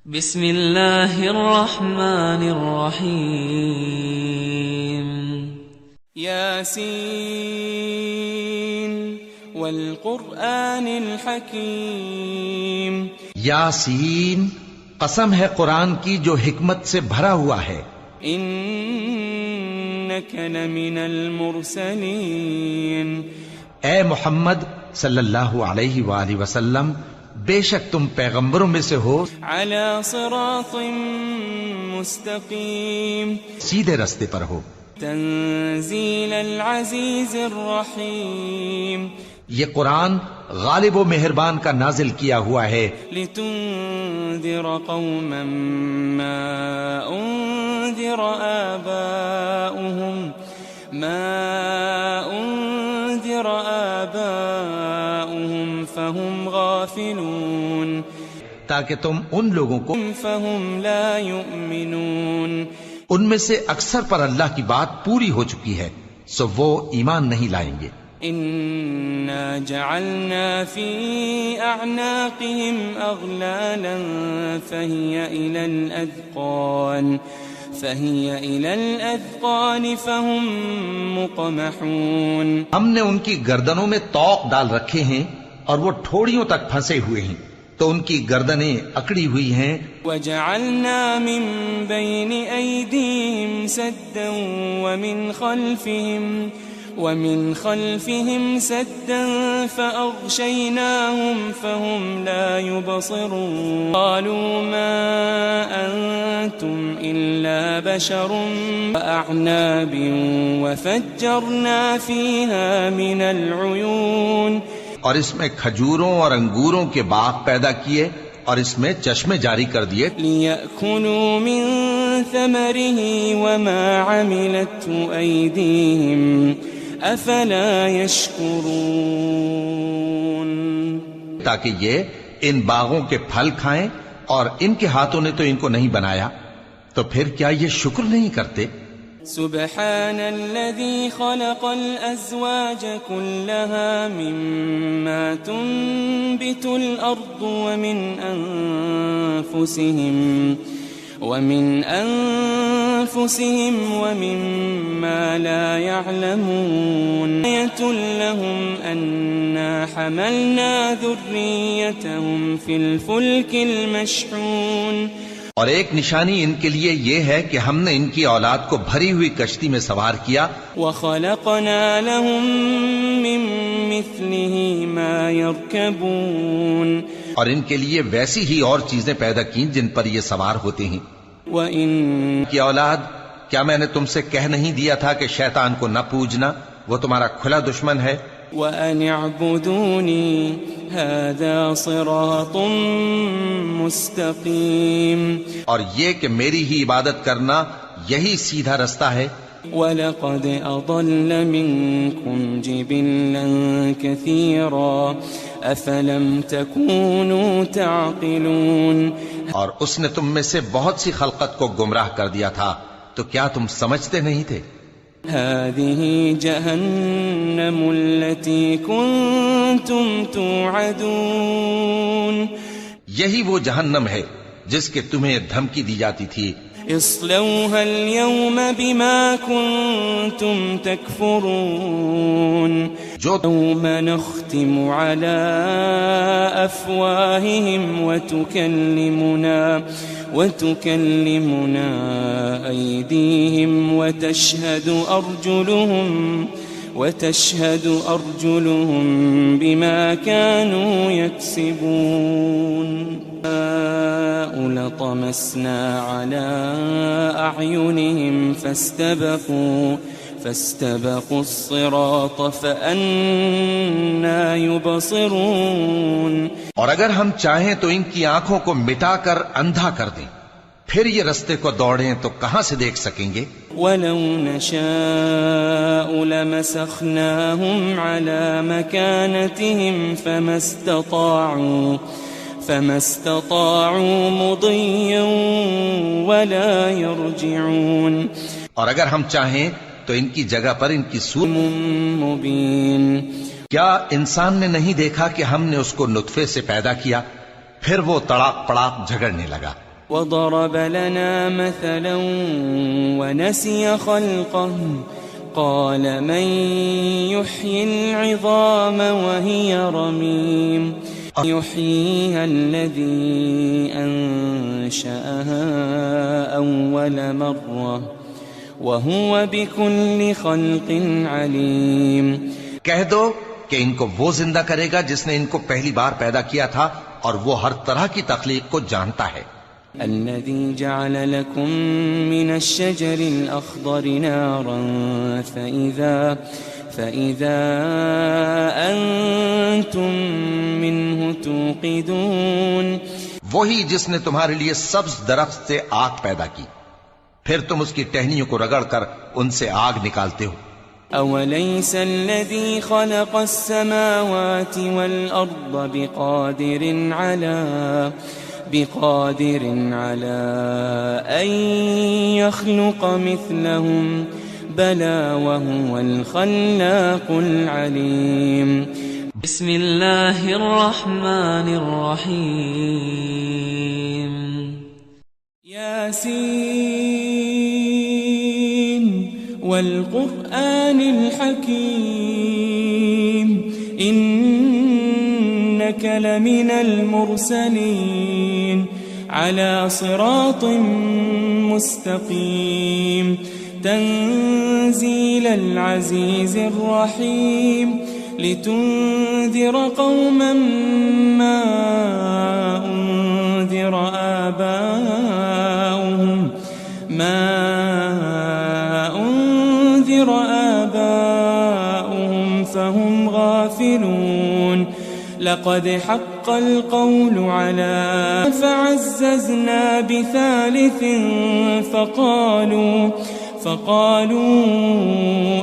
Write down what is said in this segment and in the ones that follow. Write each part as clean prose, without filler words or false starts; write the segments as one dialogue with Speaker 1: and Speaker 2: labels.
Speaker 1: بسم اللہ الرحمن الرحیم
Speaker 2: یاسین والقرآن الحکیم
Speaker 3: یاسین، قسم ہے قرآن کی جو حکمت سے بھرا ہوا ہے۔
Speaker 2: انک لمن المرسلین،
Speaker 3: اے محمد صلی اللہ علیہ وآلہ وسلم، بے شک تم پیغمبروں میں سے ہو،
Speaker 2: علی صراط مستقیم،
Speaker 3: سیدھے رستے پر ہو۔
Speaker 2: تنزیل العزیز الرحیم،
Speaker 3: یہ قرآن غالب و مہربان کا نازل کیا ہوا ہے،
Speaker 2: لتنذر قوما ما انذر آباؤهم فهم غافلون،
Speaker 3: تاکہ تم ان لوگوں کو
Speaker 2: فهم لا يؤمنون،
Speaker 3: ان میں سے اکثر پر اللہ کی بات پوری ہو چکی ہے سو وہ ایمان نہیں لائیں گے۔
Speaker 2: إنا جعلنا في أعناقهم أغلالا فهي إلى الأذقان فهم مقمحون،
Speaker 3: ہم نے ان کی گردنوں میں طوق ڈال رکھے ہیں اور وہ ٹھوڑیوں تک پھنسے ہوئے ہیں، تو ان کی گردنیں اکڑی ہوئی ہیں۔
Speaker 2: وجعلنا من بين أيديهم سدا ومن خلفهم سدا فأغشيناهم فهم لا يبصرون، قالوا ما أنتم إلا بشر وأعناب وفجرنا فيها من العيون،
Speaker 3: اور اس میں کھجوروں اور انگوروں کے باغ پیدا کیے اور اس میں چشمے جاری کر دیے،
Speaker 2: لِيَأْكُلُوا مِن ثَمَرِهِ وَمَا عَمِلَتْهُ أَيْدِيهِمْ أَفَلَا يَشْكُرُونَ،
Speaker 3: تاکہ یہ ان باغوں کے پھل کھائیں، اور ان کے ہاتھوں نے تو ان کو نہیں بنایا، تو پھر کیا یہ شکر نہیں کرتے؟
Speaker 2: سبحان الذي خلق الأزواج كلها مما تنبت الأرض ومن أنفسهم ومما لا يعلمون، آية لهم أنا حملنا ذريتهم في الفلك المشحون،
Speaker 3: اور ایک نشانی ان کے لیے یہ ہے کہ ہم نے ان کی اولاد کو بھری ہوئی کشتی میں سوار کیا،
Speaker 2: وَخَلَقْنَا لَهُم مِّن مِّثْلِهِ مَا يَرْكَبُونَ،
Speaker 3: اور ان کے لیے ویسی ہی اور چیزیں پیدا کی جن پر یہ سوار ہوتے ہیں۔
Speaker 2: وَإِن
Speaker 3: کی اولاد، کیا میں نے تم سے کہہ نہیں دیا تھا کہ شیطان کو نہ پوجنا، وہ تمہارا کھلا دشمن ہے؟
Speaker 2: وَأَنِ اعْبُدُونِي هَذَا صِرَاطٌ مُسْتَقِيمٌ،
Speaker 3: اور یہ کہ میری ہی عبادت کرنا یہی سیدھا رستہ ہے۔
Speaker 2: وَلَقَدْ أَضَلَّ مِنكُمْ جِبِلًّا كَثِيرًا أَفَلَمْ تَكُونُوا تَعْقِلُونَ،
Speaker 3: اور اس نے تم میں سے بہت سی خلقت کو گمراہ کر دیا تھا، تو کیا تم سمجھتے نہیں تھے؟
Speaker 2: هذه جهنم التي كنتم توعدون،
Speaker 3: یہی وہ جہنم ہے جس کے تمہیں دھمکی دی جاتی تھی،
Speaker 2: اصلوها اليوم بما كنتم تكفرون،
Speaker 3: جو
Speaker 2: يوم نختم على أفواههم وتكلمنا أيديهم وتشهد أرجلهم بما كانوا يكسبون، لطمسنا على أعينهم فاستبقوا الصراط فأنا يبصرون،
Speaker 3: اور اگر ہم چاہیں تو ان کی آنکھوں کو مٹا کر اندھا کر دیں، پھر یہ رستے کو دوڑیں تو کہاں سے دیکھ سکیں گے؟
Speaker 2: وَلَوْ نَشَاءُ لَمَسَخْنَاهُمْ عَلَى مَكَانَتِهِمْ فَمَا اسْتَطَاعُوا مُضِيًّا وَلَا يَرْجِعُونَ،
Speaker 3: اور اگر ہم چاہیں تو ان کی جگہ پر ان کی صورت
Speaker 2: مبین،
Speaker 3: کیا انسان نے نہیں دیکھا کہ ہم نے اس کو نطفے سے پیدا کیا، پھر وہ تڑاک پڑاک جھگڑنے لگا،
Speaker 2: وضرب لنا مثلا ونسي خلقه قال من يحيي العظام وهي رميم يحييها الذي أنشأها أول مرة وهو بكل خلق عليم.
Speaker 3: कह दो कि इनको वो जिंदा करेगा जिसने इनको पहली बार पैदा किया था और वो हर तरह की तख्लीक को जानता है.
Speaker 2: الذي جعل لكم من الشجر الأخضر نارا فإذا أنتم منه توقدون.
Speaker 3: वही जिसने तुम्हारे लिए सब्ज दरख्त से आग पैदा की, फिर तुम उसकी टहनियों को रगड़कर उनसे आग निकालते हो.
Speaker 2: أوليس الذي خلق السماوات والأرض بقادر على أن يخلق مثلهم بلى وهو الخلاق العليم.
Speaker 1: بسم الله الرحمن الرحيم.
Speaker 2: ياسين والقرآن الحكيم إنك لمن المرسلين على صراط مستقيم تنزيل العزيز الرحيم لتنذر قوما ما أنذر آباؤهم فهم غافلون. لقد حق القول على فعززنا بثالث فقالوا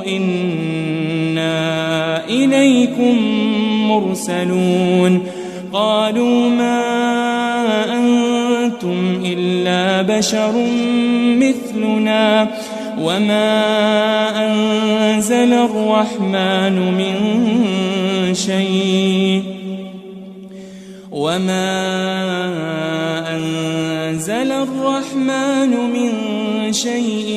Speaker 2: إنا إليكم مرسلون. قالوا ما أنتم إلا بشر مثلنا وما أنزل الرحمن من شيء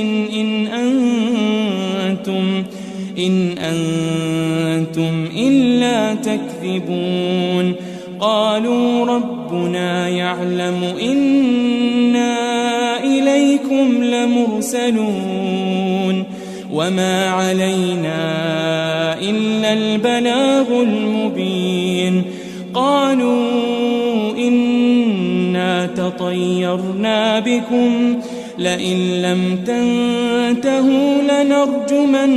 Speaker 2: إن أنتم إلا تكذبون. قالوا ربنا يعلم إنا إليكم لمرسلون وما علينا إلا البلاغ المبين. قالوا إنا تطيرنا بكم لئن لم تنتهوا لنرجمنكم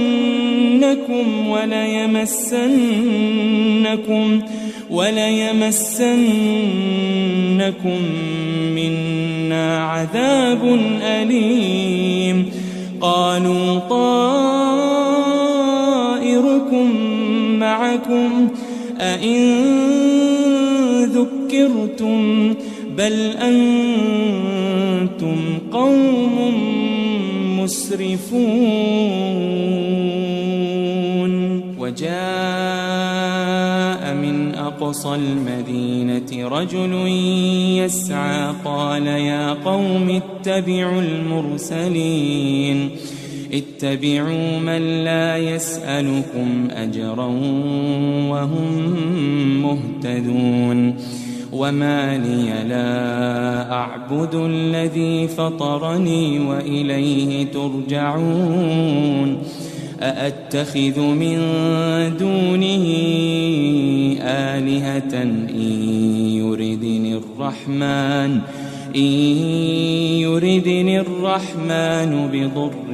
Speaker 2: وليمسنكم منا عذاب أليم. قالوا طائركم معكم أئن ذكرتم بل أنتم قوم مسرفون. وجاء من أقصى المدينة رجل يسعى قال يا قوم اتبعوا المرسلين اتبعوا من لا يسألكم أجرا وهم مهتدون. وما لي لا أعبد الذي فطرني وإليه ترجعون. أأتخذ من دونه آلهة إن يردني الرحمن بضر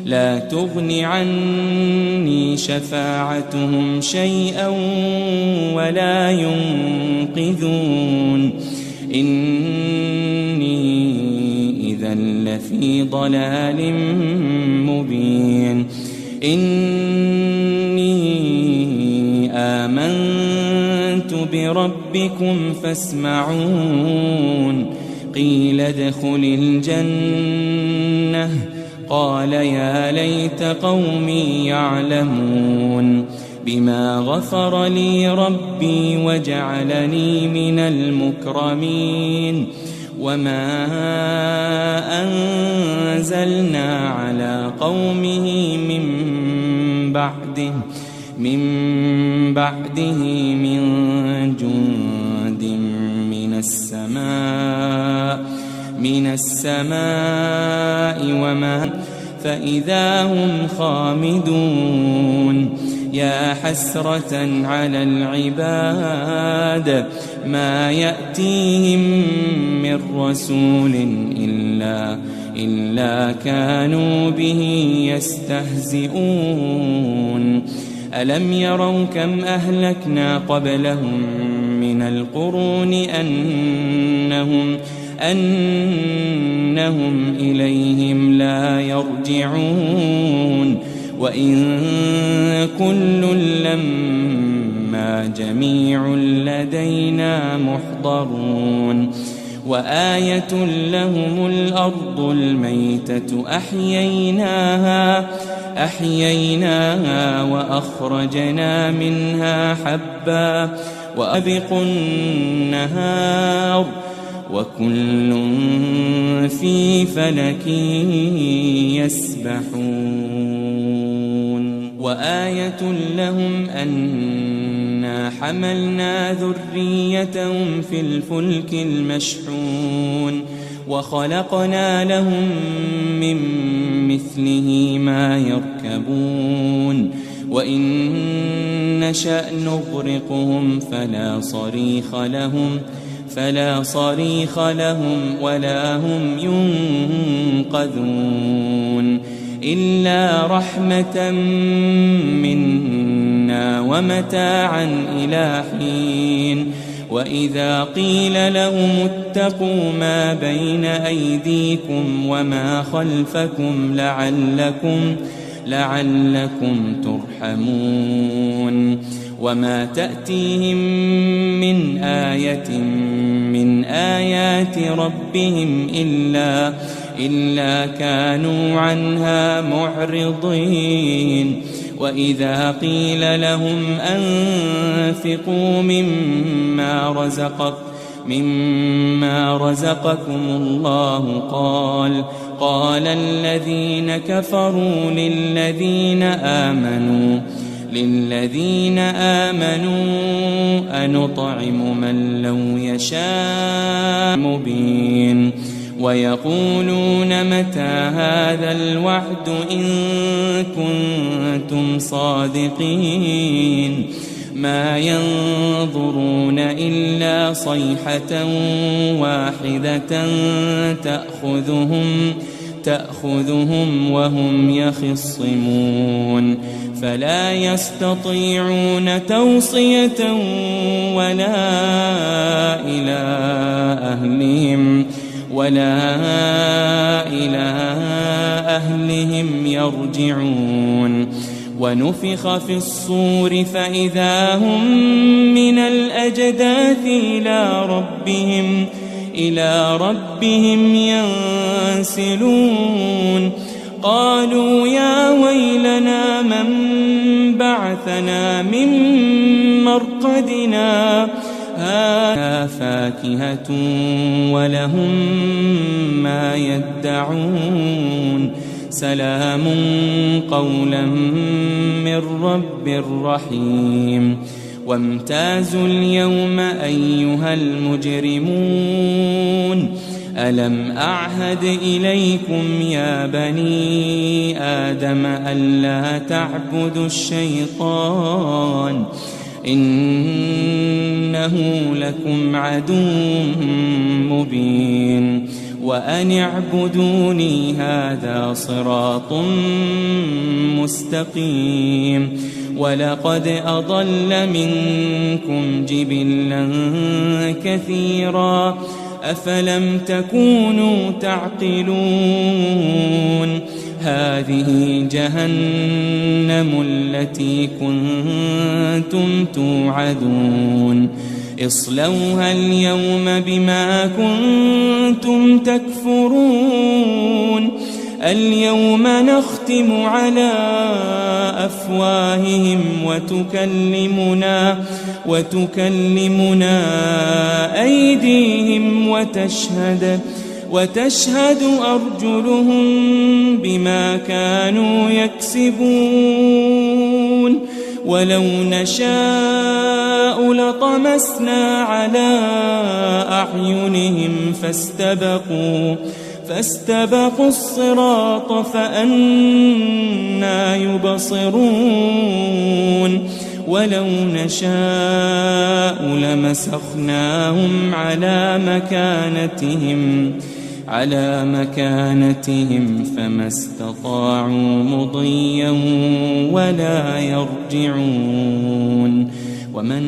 Speaker 2: لا تغن عني شفاعتهم شيئا ولا ينقذون. إني إذا لفي ضلال مبين. إني آمنت بربكم فاسمعون. قيل ادخل الجنة قال يا ليت قومي يعلمون. بما غفر لي ربي وجعلني من المكرمين وما أنزلنا على قومه من بعده من جند من السماء وما فإذا هم خامدون يا حسرة على العباد ما يأتيهم من رسول إلا كانوا به يستهزئون ألم يروا كم أهلكنا قبلهم من القرون أنهم إليهم لا يرجعون وإن كل لما جميع لدينا محضرون وآية لهم الأرض الميتة أحييناها وأخرجنا منها حبا وأبق النهار وكل في فلك يسبحون وآية لهم أنا حملنا ذريتهم في الفلك المشحون وخلقنا لهم من مثله ما يركبون وإن نشأ نغرقهم فلا صريخ لهم ولا هم ينقذون إلا رحمة منا ومتاعا إلى حين وإذا قيل لهم اتقوا ما بين أيديكم وما خلفكم لعلكم ترحمون وما تأتيهم من آية من آيات ربهم إلا كانوا عنها معرضين وإذا قيل لهم أنفقوا مما رزقكم الله قال الذين كفروا للذين آمنوا أنطعم من لو يشاء مبين ويقولون متى هذا الوعد إن كنتم صادقين ما ينظرون إلا صيحة واحدة تأخذهم وهم يخصمون فلا يستطيعون توصية ولا إلى أهلهم يرجعون ونفخ في الصور فإذا هم من الأجداث إلى ربهم ينسلون قالوا يا ويلنا من بعثنا من مرقدنا هذا فاكهة ولهم ما يدعون سلام قولا من رب رحيم وامتازوا اليوم أيها المجرمون ألم أعهد إليكم يا بني آدم ألا تعبدوا الشيطان إنه لكم عدو مبين وأن اعبدوني هذا صراط مستقيم ولقد أضل منكم جبلا كثيرا أفلم تكونوا تعقلون هذه جهنم التي كنتم توعدون اصلوها اليوم بما كنتم تكفرون اليوم نختم على أفواههم وتكلمنا أيديهم وتشهد أرجلهم بما كانوا يكسبون ولو نشاء لطمسنا على أعينهم فاستبقوا الصراط فأنى يبصرون ولو نشاء لمسخناهم على مكانتهم فما استطاعوا مضيا ولا يرجعون ومن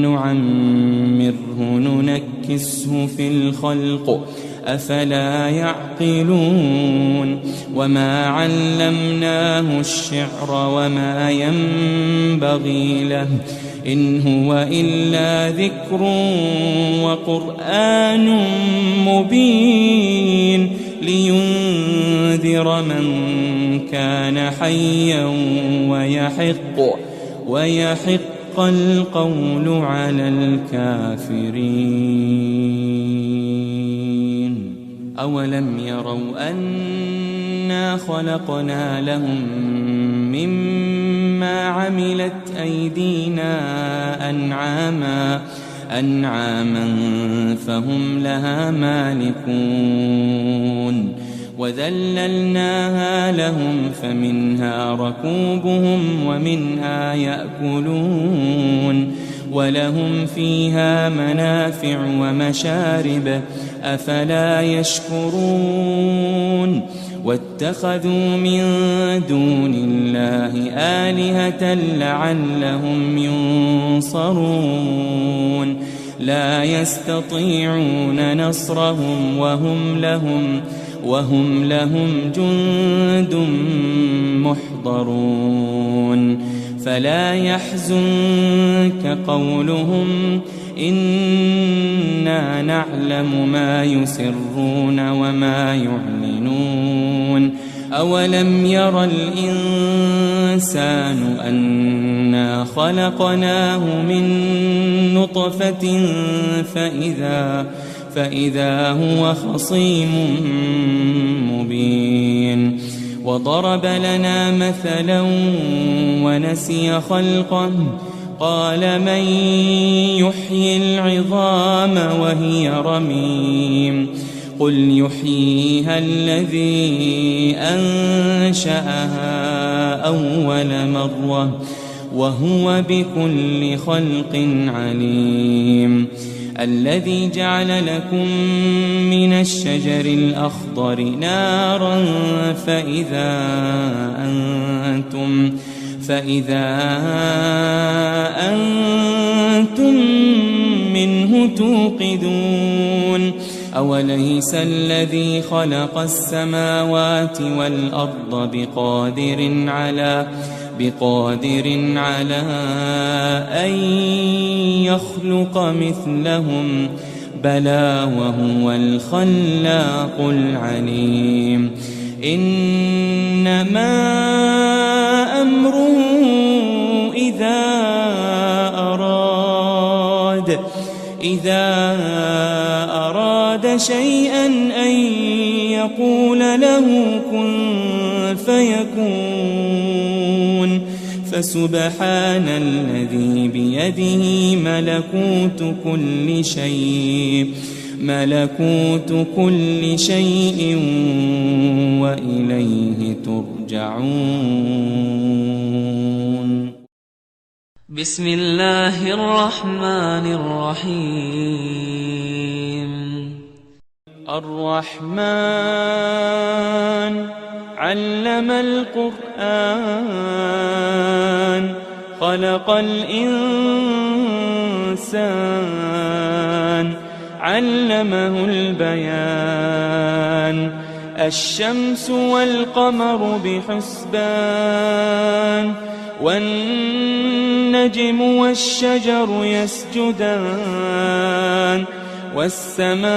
Speaker 2: نعمره ننكسه في الخلق أفلا يعقلون وما علمناه الشعر وما ينبغي له إن هو إلا ذكر وقرآن مبين لينذر من كان حيا ويحق القول على الكافرين أولم يروا أنا خلقنا لهم مما عملت أيدينا أنعاما فهم لها مالكون وذللناها لهم فمنها ركوبهم ومنها يأكلون ولهم فيها منافع ومشارب أفلا يشكرون واتخذوا من دون الله آلهة لعلهم ينصرون لا يستطيعون نصرهم وهم لهم جند محضرون فلا يحزنك قولهم إنا نعلم ما يسرون وما يعلنون أولم ير الإنسان أنا خلقناه من نطفة فإذا هو خصيم مبين وضرب لنا مثلا ونسي خلقه قال من يحيي العظام وهي رميم قل يحييها الذي أنشأها أول مرة وهو بكل خلق عليم الذي جعل لكم من الشجر الأخضر نارا فإذا أنتم منه توقدون أوليس الذي خلق السماوات والأرض بقادر على أن يخلق مثلهم بلى وهو الخلاق العليم إنما أمره إذا أراد شيئا أن يقول له كن فيكون فسبحان الذي بيده ملكوت كل شيء وإليه ترجعون
Speaker 1: بسم الله الرحمن الرحيم
Speaker 2: الرحمن علم القرآن خلق الإنسان علمه البيان الشمس والقمر بحسبان والنجم والشجر يسجدان والسماء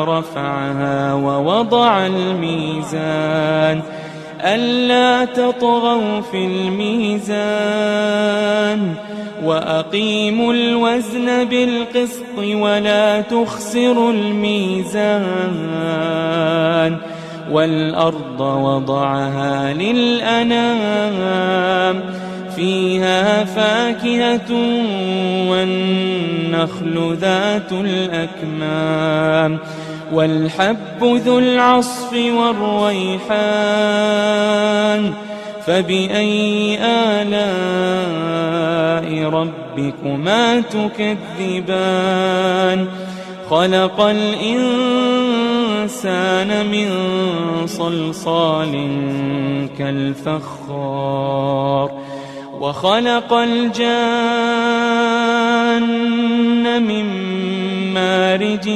Speaker 2: رفعها ووضع الميزان ألا تطغوا في الميزان وأقيموا الوزن بالقسط ولا تخسروا الميزان والأرض وضعها للأنام فيها فاكهة والنخل ذات الأكمام والحب ذو العصف والريحان فبأي آلاء ربكما تكذبان خلق الإنسان من صلصال كالفخار وخلق الجان من مارج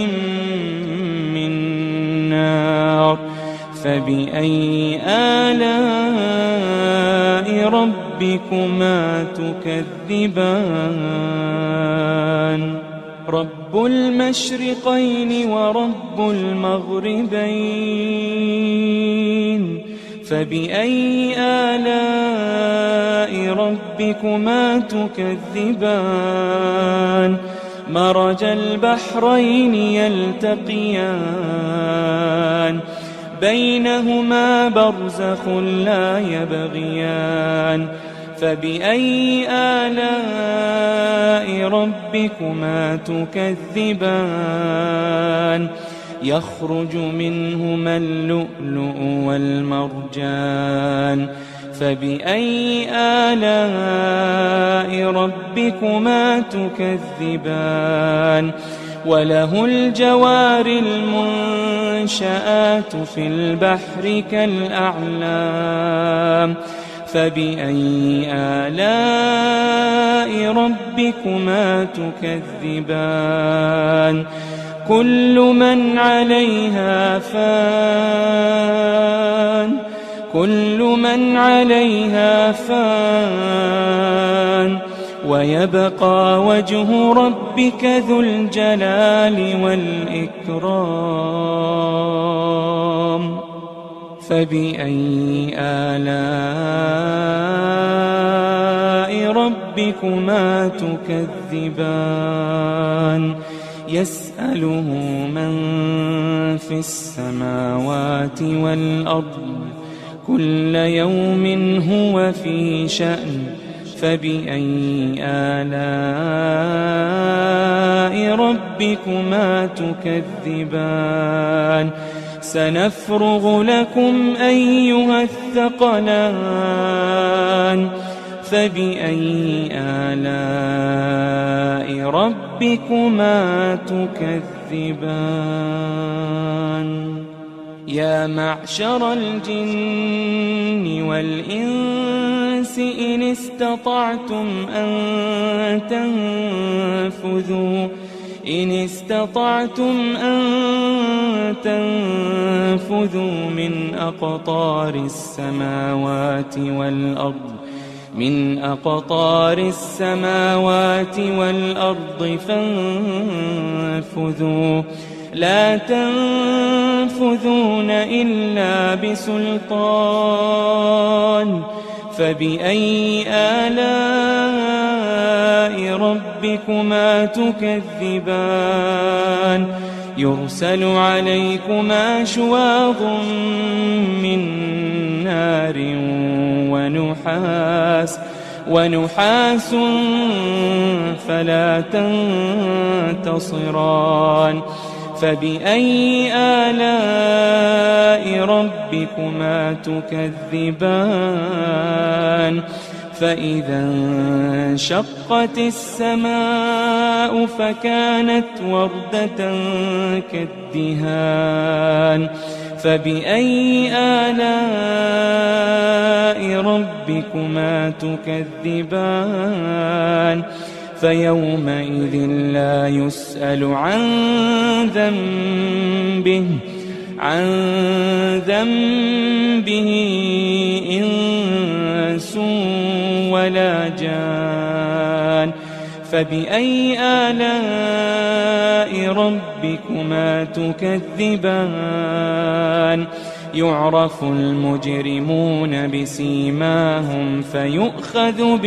Speaker 2: من نار فبأي آلاء ربكما تكذبان رب المشرقين ورب المغربين فبأي آلاء ربكما تكذبان مرج البحرين يلتقيان بينهما برزخ لا يبغيان فبأي آلاء ربكما تكذبان يخرج منهما اللؤلؤ والمرجان فبأي آلاء ربكما تكذبان وله الجوار المنشآت في البحر كالأعلام فبأي آلاء ربكما تكذبان كل من عليها فان كل من عليها فان ويبقى وجه ربك ذو الجلال والإكرام فبأي آلاء ربكما تكذبان يسأله من في السماوات والأرض كل يوم هو في شأن فبأي آلاء ربكما تكذبان سنفرغ لكم أيها الثقلان فبأي آلاء ربكما تكذبان يا معشر الجن والإنس إن استطعتم أن تنفذوا من أقطار السماوات والأرض فانفذوا لا تنفذون إلا بسلطان فبأي آلاء ربكما تكذبان يرسل عليكما شواظ من نار ونحاس فلا تنتصران فبأي آلاء ربكما تكذبان فإذا انشقت السماء فكانت وردة كالدهان فبأي آلاء ربكما تكذبان فيومئذ لا يسأل عن ذنبه إنس ولا جان فبأي آلاء ربكما تكذبان يعرف المجرمون بسيماهم فيؤخذ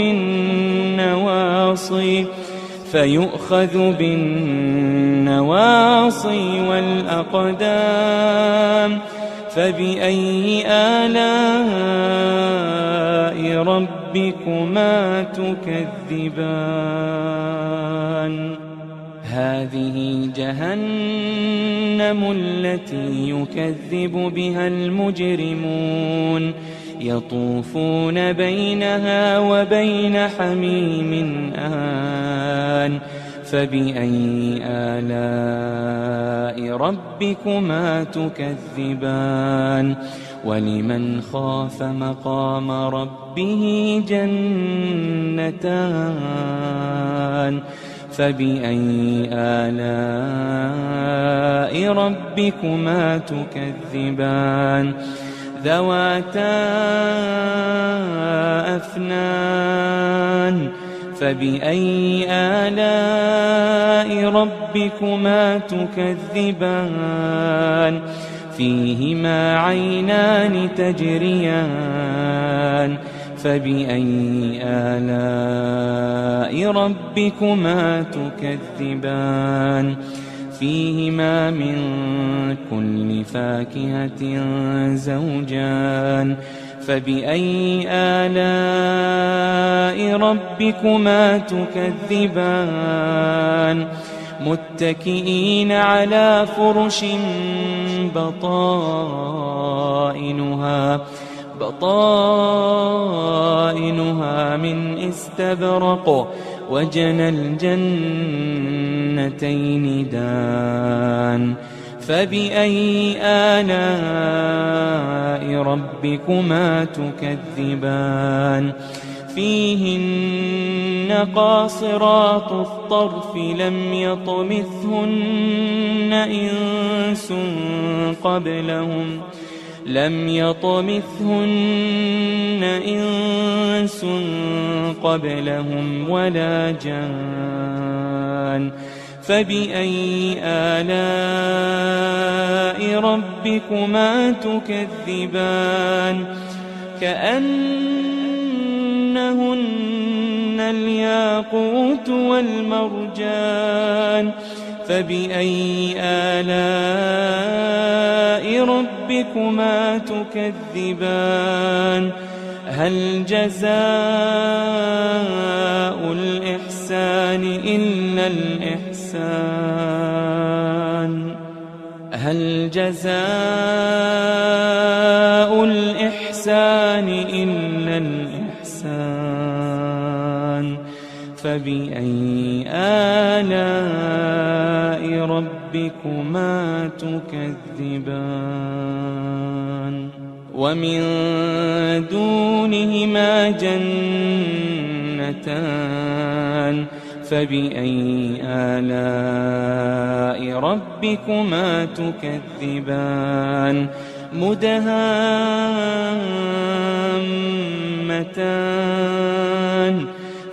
Speaker 2: بالنواصي والأقدام فبأي آلاء ربكما تكذبان هذه جهنم التي يكذب بها المجرمون يطوفون بينها وبين حميم آن فبأي آلاء ربكما تكذبان ولمن خاف مقام ربه جنتان فبأي آلاء ربكما تكذبان ذواتا أفنان فبأي آلاء ربكما تكذبان فيهما عينان تجريان فبأي آلاء ربكما تكذبان فيهما من كل فاكهة زوجان فبأي آلاء ربكما تكذبان متكئين على فرش بطائنها من استبرق وجنى الجنتين دان فبأي آلاء ربكما تكذبان فيهن قاصرات الطرف لم يطمثهن إنس قبلهم ولا جان فبأي آلاء ربكما تكذبان كأنهن الياقوت والمرجان فبأي آلاء ربكما تكذبان هل جزاء الإحسان إلا الإحسان هل جزاء الإحسان إلا الإحسان فبأي آلاء ربكما تكذبان ومن دونهما جنتان فبأي آلاء ربكما تكذبان مدهامتان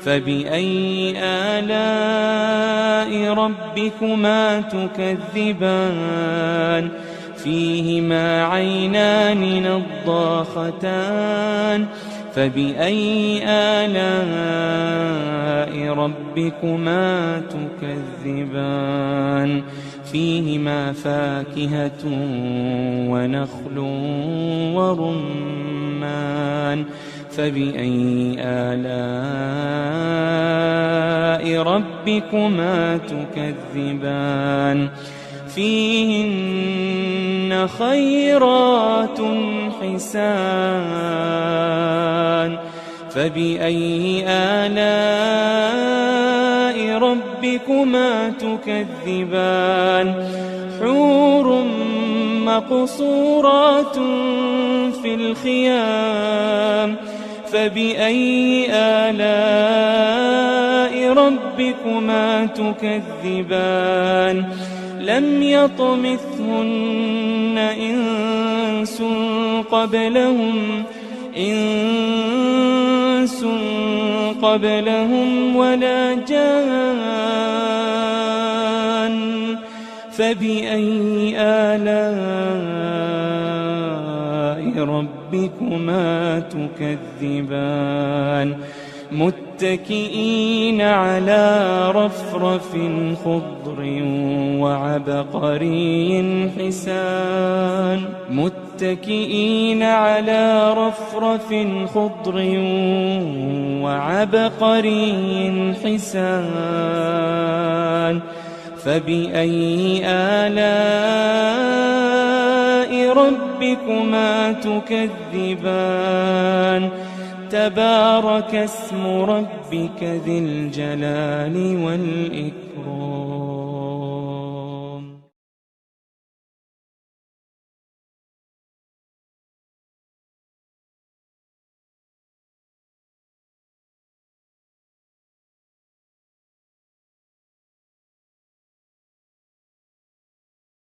Speaker 2: فبأي آلاء ربكما تكذبان فيهما عينان نضاختان فبأي آلاء ربكما تكذبان فيهما فاكهة ونخل ورمان فبأي آلاء ربكما تكذبان فيهن خيرات حسان فبأي آلاء ربكما تكذبان حور مقصورات في الخيام فبأي آلاء ربكما تكذبان لم يطمثهن إنس قبلهم ولا جان فبأي آلاء ربكما تكذبان متكئين على رفرف خضر وعبقري حسان متكئين على رفرف خضر وعبقري حسان فبأي آلاء ربكما تكذبان تبارك اسم ربك ذي الجلال والإكرام